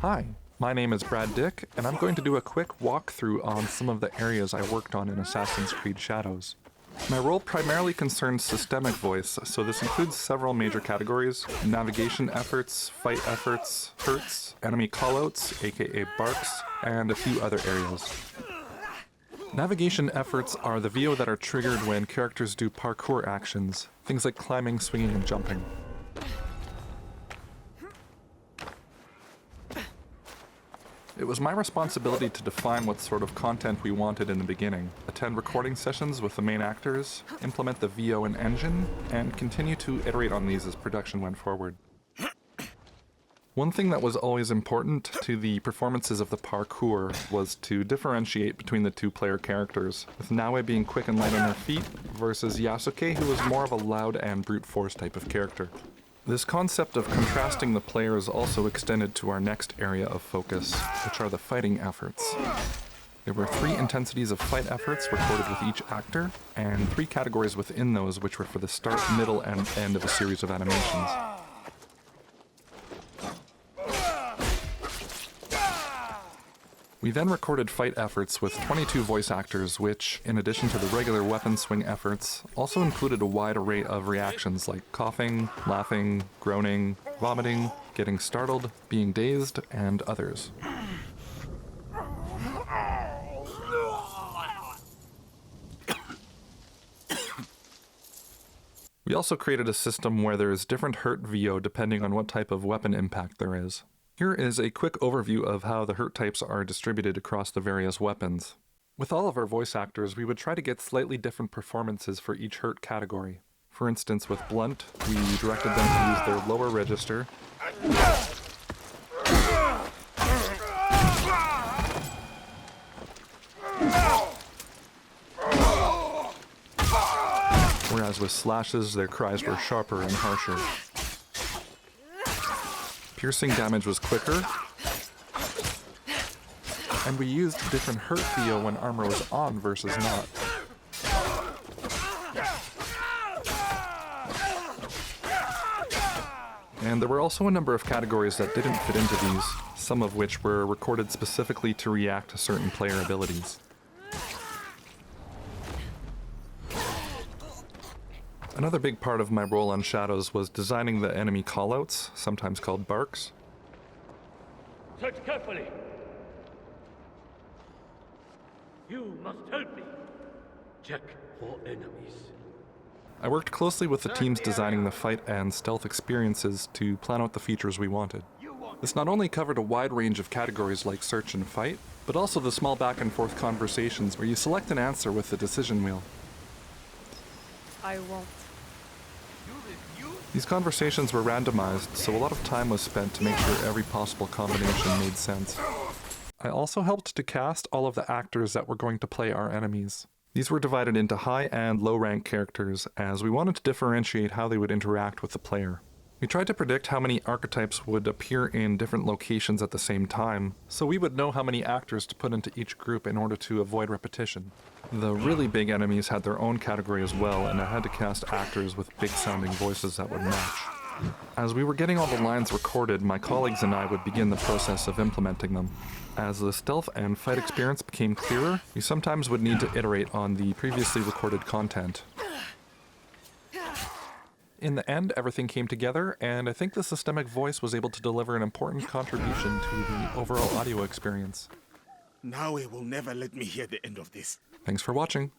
Hi, my name is Brad Dick, and I'm going to do a quick walkthrough on some of the areas I worked on in Assassin's Creed Shadows. My role primarily concerns systemic voice, so this includes several major categories: navigation efforts, fight efforts, hurts, enemy callouts, aka barks, and a few other areas. Navigation efforts are the VO that are triggered when characters do parkour actions, things like climbing, swinging, and jumping. It was my responsibility to define what sort of content we wanted in the beginning, attend recording sessions with the main actors, implement the VO and engine, and continue to iterate on these as production went forward. One thing that was always important to the performances of the parkour was to differentiate between the two player characters, with Naue being quick and light on her feet versus Yasuke, who was more of a loud and brute force type of character. This concept of contrasting the players also extended to our next area of focus, which are the fighting efforts. There were 3 intensities of fight efforts recorded with each actor, and 3 categories within those which were for the start, middle, and end of a series of animations. We then recorded fight efforts with 22 voice actors, which, in addition to the regular weapon swing efforts, also included a wide array of reactions like coughing, laughing, groaning, vomiting, getting startled, being dazed, and others. We also created a system where there is different hurt VO depending on what type of weapon impact there is. Here is a quick overview of how the hurt types are distributed across the various weapons. With all of our voice actors, we would try to get slightly different performances for each hurt category. For instance, with Blunt, we directed them to use their lower register, whereas with Slashes, their cries were sharper and harsher. Piercing damage was quicker, and we used different hurt VO when armor was on versus not. And there were also a number of categories that didn't fit into these, some of which were recorded specifically to react to certain player abilities. Another big part of my role on Shadows was designing the enemy callouts, sometimes called barks. Search carefully. You must help me. Check for enemies. I worked closely with the teams designing the fight and stealth experiences to plan out the features we wanted. This not only covered a wide range of categories like search and fight, but also the small back and forth conversations where you select an answer with the decision wheel. I won't. These conversations were randomized, so a lot of time was spent to make sure every possible combination made sense. I also helped to cast all of the actors that were going to play our enemies. These were divided into high and low rank characters, as we wanted to differentiate how they would interact with the player. We tried to predict how many archetypes would appear in different locations at the same time, so we would know how many actors to put into each group in order to avoid repetition. The really big enemies had their own category as well, and I had to cast actors with big sounding voices that would match. As we were getting all the lines recorded, my colleagues and I would begin the process of implementing them. As the stealth and fight experience became clearer, we sometimes would need to iterate on the previously recorded content. In the end, everything came together, and I think the systemic voice was able to deliver an important contribution to the overall audio experience. Naue will never let me hear the end of this. Thanks for watching.